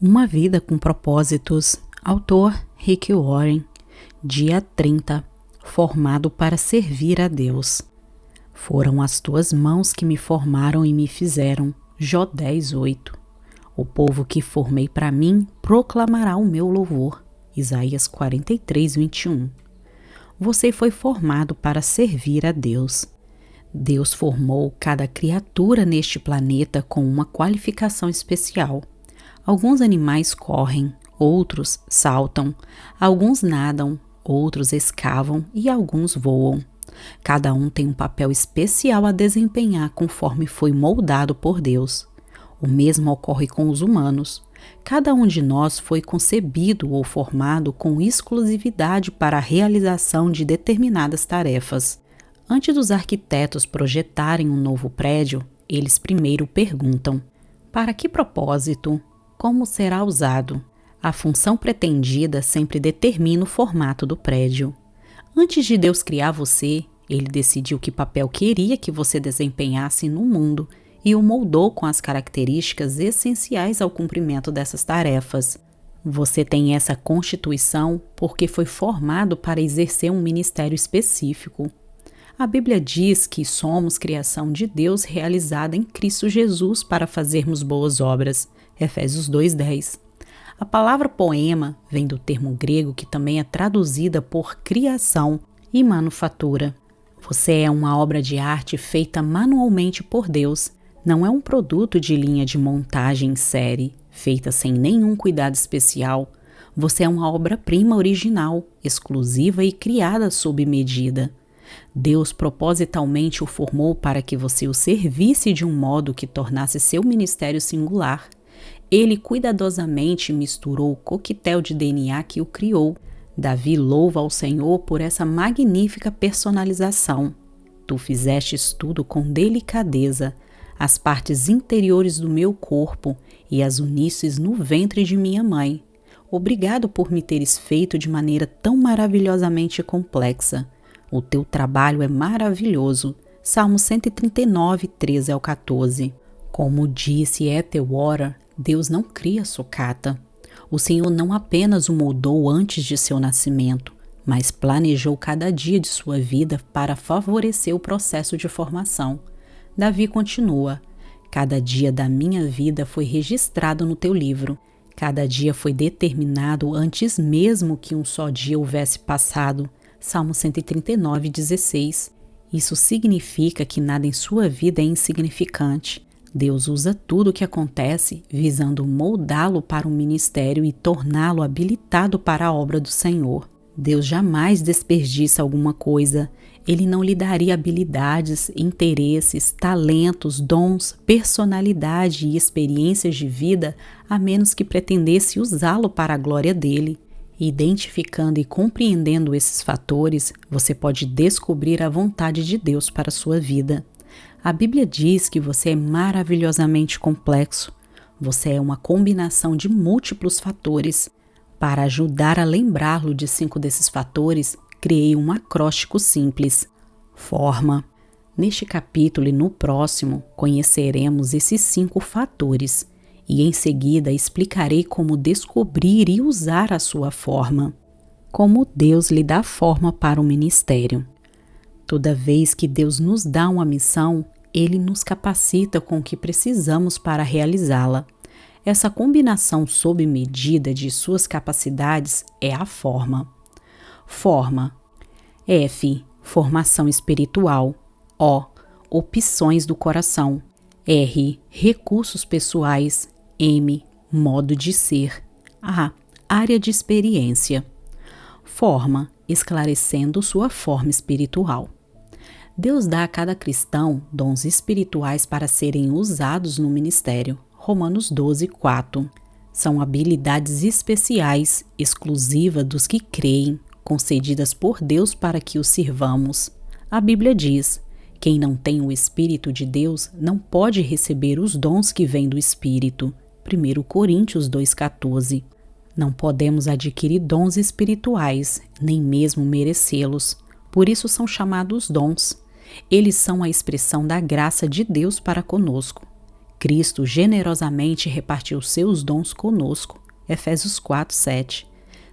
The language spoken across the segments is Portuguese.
Uma vida com propósitos. Autor Rick Warren. Dia 30. Formado para servir a Deus. Foram as tuas mãos que me formaram e me fizeram. Jó 10:8. O povo que formei para mim proclamará o meu louvor. Isaías 43:21. Você foi formado para servir a Deus. Deus formou cada criatura neste planeta com uma qualificação especial. Alguns animais correm, outros saltam, alguns nadam, outros escavam e alguns voam. Cada um tem um papel especial a desempenhar conforme foi moldado por Deus. O mesmo ocorre com os humanos. Cada um de nós foi concebido ou formado com exclusividade para a realização de determinadas tarefas. Antes dos arquitetos projetarem um novo prédio, eles primeiro perguntam: para que propósito? Como será usado? A função pretendida sempre determina o formato do prédio. Antes de Deus criar você, Ele decidiu que papel queria que você desempenhasse no mundo e o moldou com as características essenciais ao cumprimento dessas tarefas. Você tem essa constituição porque foi formado para exercer um ministério específico. A Bíblia diz que somos criação de Deus realizada em Cristo Jesus para fazermos boas obras. Efésios 2:10. A palavra poema vem do termo grego que também é traduzida por criação e manufatura. Você é uma obra de arte feita manualmente por Deus. Não é um produto de linha de montagem em série, feita sem nenhum cuidado especial. Você é uma obra-prima original, exclusiva e criada sob medida. Deus propositalmente o formou para que você o servisse de um modo que tornasse seu ministério singular. Ele cuidadosamente misturou o coquetel de DNA que o criou. Davi louva ao Senhor por essa magnífica personalização. Tu fizestes tudo com delicadeza, as partes interiores do meu corpo e as unisses no ventre de minha mãe. Obrigado por me teres feito de maneira tão maravilhosamente complexa. O teu trabalho é maravilhoso. Salmo 139, 13-14. Como disse Atwater, Deus não cria sucata. O Senhor não apenas o moldou antes de seu nascimento, mas planejou cada dia de sua vida para favorecer o processo de formação. Davi continua: cada dia da minha vida foi registrado no teu livro. Cada dia foi determinado antes mesmo que um só dia houvesse passado. Salmo 139, 16. Isso significa que nada em sua vida é insignificante. Deus usa tudo o que acontece visando moldá-lo para um ministério e torná-lo habilitado para a obra do Senhor. Deus jamais desperdiça alguma coisa. Ele não lhe daria habilidades, interesses, talentos, dons, personalidade e experiências de vida a menos que pretendesse usá-lo para a glória dele. Identificando e compreendendo esses fatores, você pode descobrir a vontade de Deus para a sua vida. A Bíblia diz que você é maravilhosamente complexo. Você é uma combinação de múltiplos fatores. Para ajudar a lembrá-lo de 5 desses fatores, criei um acróstico simples: forma. Neste capítulo e no próximo, conheceremos esses 5 fatores e em seguida explicarei como descobrir e usar a sua forma. Como Deus lhe dá forma para o ministério. Toda vez que Deus nos dá uma missão, Ele nos capacita com o que precisamos para realizá-la. Essa combinação sob medida de suas capacidades é a forma. Forma. F. Formação espiritual. O. Opções do coração. R. Recursos pessoais. M. Modo de ser. A. Área de experiência. Forma. Esclarecendo sua forma espiritual. Deus dá a cada cristão dons espirituais para serem usados no ministério. Romanos 12:4. São habilidades especiais, exclusivas dos que creem, concedidas por Deus para que o sirvamos. A Bíblia diz: quem não tem o Espírito de Deus não pode receber os dons que vêm do Espírito. 1 Coríntios 2:14. Não podemos adquirir dons espirituais, nem mesmo merecê-los. Por isso são chamados dons. Eles são a expressão da graça de Deus para conosco. Cristo generosamente repartiu seus dons conosco. Efésios 4:7.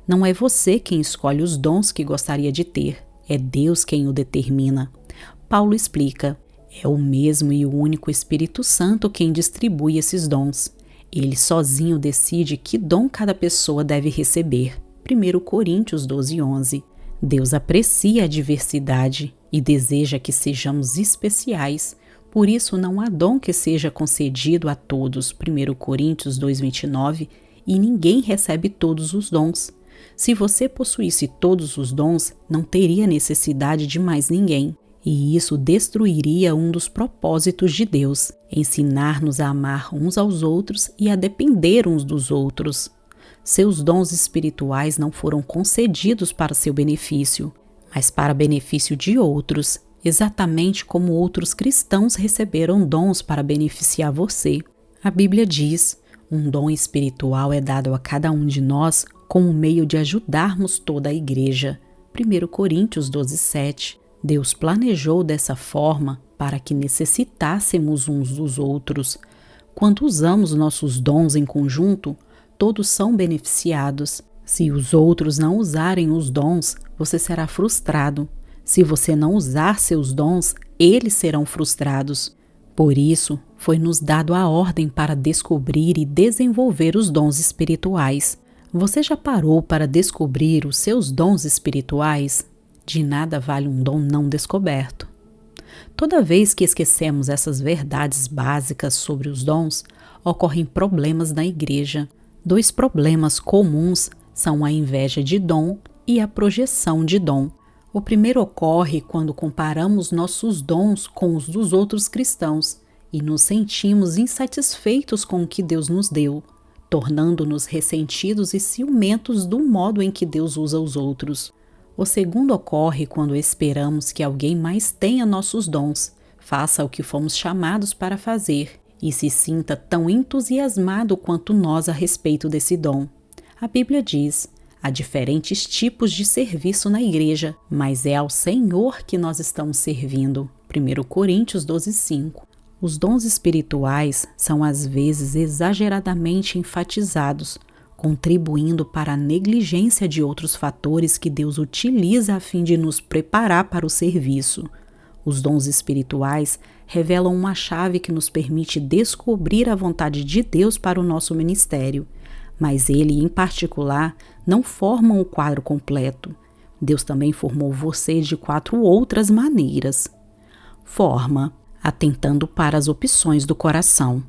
Não é você quem escolhe os dons que gostaria de ter, é Deus quem o determina. Paulo explica: é o mesmo e o único Espírito Santo quem distribui esses dons. Ele sozinho decide que dom cada pessoa deve receber. 1 Coríntios 12:11. Deus aprecia a diversidade e deseja que sejamos especiais. Por isso não há dom que seja concedido a todos. 1 Coríntios 2:29. E ninguém recebe todos os dons. Se você possuísse todos os dons, não teria necessidade de mais ninguém. E isso destruiria um dos propósitos de Deus, ensinar-nos a amar uns aos outros e a depender uns dos outros. Seus dons espirituais não foram concedidos para seu benefício, mas para benefício de outros, exatamente como outros cristãos receberam dons para beneficiar você. A Bíblia diz: um dom espiritual é dado a cada um de nós como meio de ajudarmos toda a igreja. 1 Coríntios 12:7. Deus planejou dessa forma para que necessitássemos uns dos outros. Quando usamos nossos dons em conjunto, todos são beneficiados. Se os outros não usarem os dons, você será frustrado. Se você não usar seus dons, eles serão frustrados. Por isso, foi-nos dado a ordem para descobrir e desenvolver os dons espirituais. Você já parou para descobrir os seus dons espirituais? De nada vale um dom não descoberto. Toda vez que esquecemos essas verdades básicas sobre os dons, ocorrem problemas na igreja. 2 problemas comuns são a inveja de dom e a projeção de dom. O primeiro ocorre quando comparamos nossos dons com os dos outros cristãos e nos sentimos insatisfeitos com o que Deus nos deu, tornando-nos ressentidos e ciumentos do modo em que Deus usa os outros. O segundo ocorre quando esperamos que alguém mais tenha nossos dons, faça o que fomos chamados para fazer e se sinta tão entusiasmado quanto nós a respeito desse dom. A Bíblia diz: há diferentes tipos de serviço na igreja, mas é ao Senhor que nós estamos servindo. 1 Coríntios 12:5. Os dons espirituais são às vezes exageradamente enfatizados, contribuindo para a negligência de outros fatores que Deus utiliza a fim de nos preparar para o serviço. Os dons espirituais revelam uma chave que nos permite descobrir a vontade de Deus para o nosso ministério, mas ele, em particular, não formam o quadro completo. Deus também formou você de 4 outras maneiras. Forma, atentando para as opções do coração.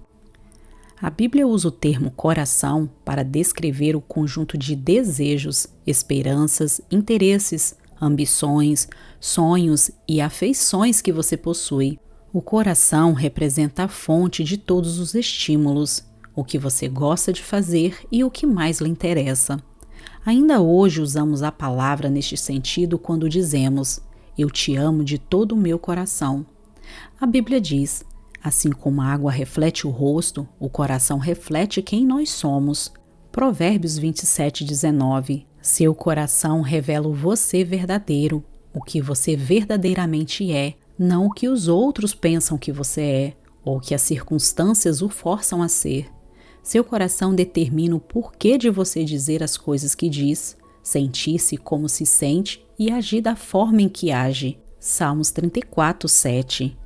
A Bíblia usa o termo coração para descrever o conjunto de desejos, esperanças, interesses, ambições, sonhos e afeições que você possui. O coração representa a fonte de todos os estímulos, o que você gosta de fazer e o que mais lhe interessa. Ainda hoje usamos a palavra neste sentido quando dizemos: eu te amo de todo o meu coração. A Bíblia diz: assim como a água reflete o rosto, o coração reflete quem nós somos. Provérbios 27:19. Seu coração revela o você verdadeiro, o que você verdadeiramente é, não o que os outros pensam que você é, ou que as circunstâncias o forçam a ser. Seu coração determina o porquê de você dizer as coisas que diz, sentir-se como se sente e agir da forma em que age. Salmos 34:7.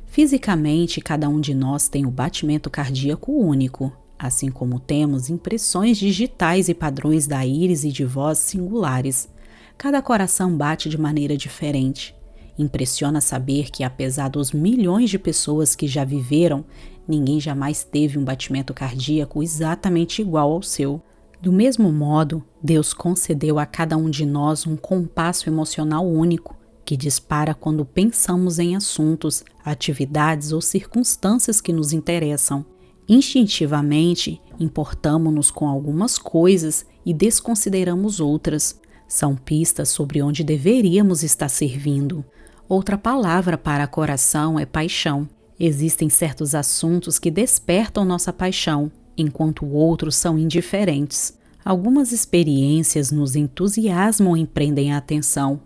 Fisicamente, cada um de nós tem um batimento cardíaco único, assim como temos impressões digitais e padrões da íris e de voz singulares. Cada coração bate de maneira diferente. Impressiona saber que, apesar dos milhões de pessoas que já viveram, ninguém jamais teve um batimento cardíaco exatamente igual ao seu. Do mesmo modo, Deus concedeu a cada um de nós um compasso emocional único, que dispara quando pensamos em assuntos, atividades ou circunstâncias que nos interessam. Instintivamente, importamo-nos com algumas coisas e desconsideramos outras. São pistas sobre onde deveríamos estar servindo. Outra palavra para coração é paixão. Existem certos assuntos que despertam nossa paixão, enquanto outros são indiferentes. Algumas experiências nos entusiasmam e prendem a atenção,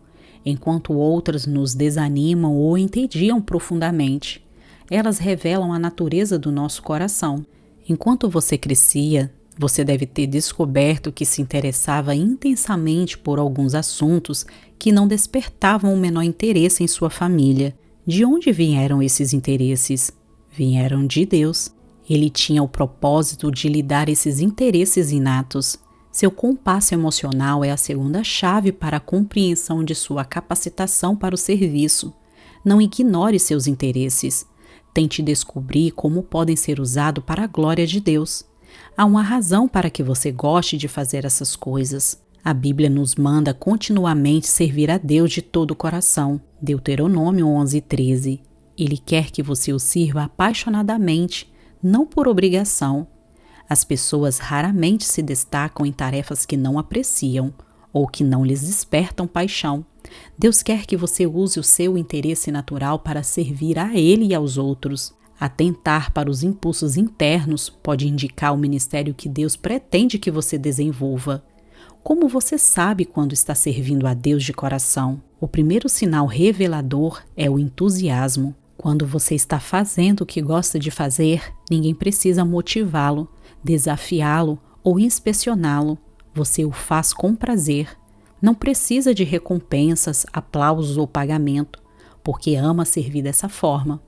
enquanto outras nos desanimam ou entediam profundamente. Elas revelam a natureza do nosso coração. Enquanto você crescia, você deve ter descoberto que se interessava intensamente por alguns assuntos que não despertavam o menor interesse em sua família. De onde vieram esses interesses? Vieram de Deus. Ele tinha o propósito de lhe dar esses interesses inatos. Seu compasso emocional é a segunda chave para a compreensão de sua capacitação para o serviço. Não ignore seus interesses. Tente descobrir como podem ser usados para a glória de Deus. Há uma razão para que você goste de fazer essas coisas. A Bíblia nos manda continuamente servir a Deus de todo o coração. Deuteronômio 11:13. Ele quer que você o sirva apaixonadamente, não por obrigação. As pessoas raramente se destacam em tarefas que não apreciam ou que não lhes despertam paixão. Deus quer que você use o seu interesse natural para servir a Ele e aos outros. Atentar para os impulsos internos pode indicar o ministério que Deus pretende que você desenvolva. Como você sabe quando está servindo a Deus de coração? O primeiro sinal revelador é o entusiasmo. Quando você está fazendo o que gosta de fazer, ninguém precisa motivá-lo, desafiá-lo ou inspecioná-lo. Você o faz com prazer. Não precisa de recompensas, aplausos ou pagamento, porque ama servir dessa forma.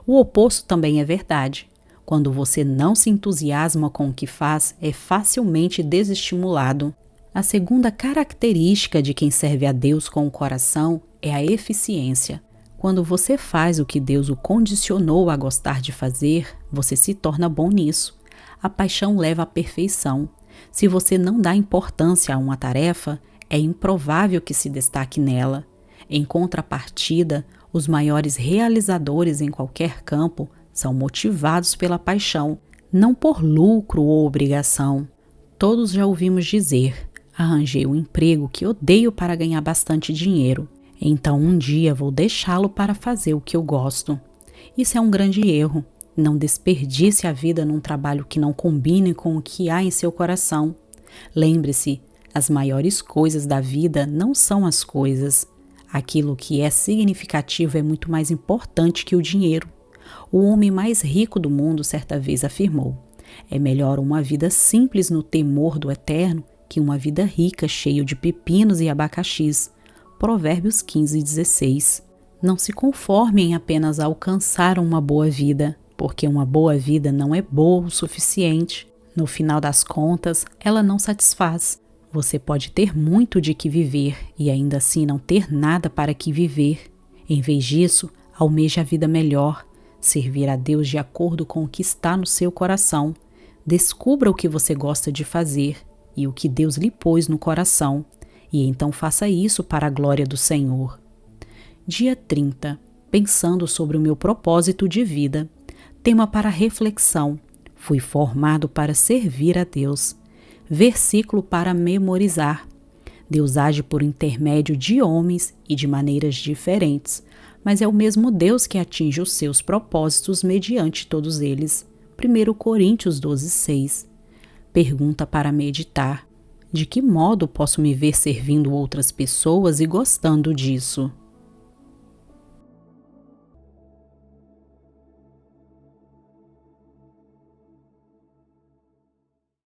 O oposto também é verdade. Quando você não se entusiasma com o que faz, é facilmente desestimulado. A segunda característica de quem serve a Deus com o coração é a eficiência. Quando você faz o que Deus o condicionou a gostar de fazer, você se torna bom nisso. A paixão leva à perfeição. Se você não dá importância a uma tarefa, é improvável que se destaque nela. Em contrapartida, os maiores realizadores em qualquer campo são motivados pela paixão, não por lucro ou obrigação. Todos já ouvimos dizer: arranjei um emprego que odeio para ganhar bastante dinheiro. Então um dia vou deixá-lo para fazer o que eu gosto. Isso é um grande erro. Não desperdice a vida num trabalho que não combine com o que há em seu coração. Lembre-se, as maiores coisas da vida não são as coisas. Aquilo que é significativo é muito mais importante que o dinheiro. O homem mais rico do mundo certa vez afirmou: é melhor uma vida simples no temor do eterno que uma vida rica cheia de pepinos e abacaxis. Provérbios 15:16. Não se conforme em apenas alcançar uma boa vida, porque uma boa vida não é boa o suficiente. No final das contas, ela não satisfaz. Você pode ter muito de que viver e ainda assim não ter nada para que viver. Em vez disso, almeje a vida melhor, servir a Deus de acordo com o que está no seu coração. Descubra o que você gosta de fazer e o que Deus lhe pôs no coração. E então faça isso para a glória do Senhor. Dia 30. Pensando sobre o meu propósito de vida. Tema para reflexão. Fui formado para servir a Deus. Versículo para memorizar. Deus age por intermédio de homens e de maneiras diferentes, mas é o mesmo Deus que atinge os seus propósitos mediante todos eles. 1 Coríntios 12:6. Pergunta para meditar. De que modo posso me ver servindo outras pessoas e gostando disso?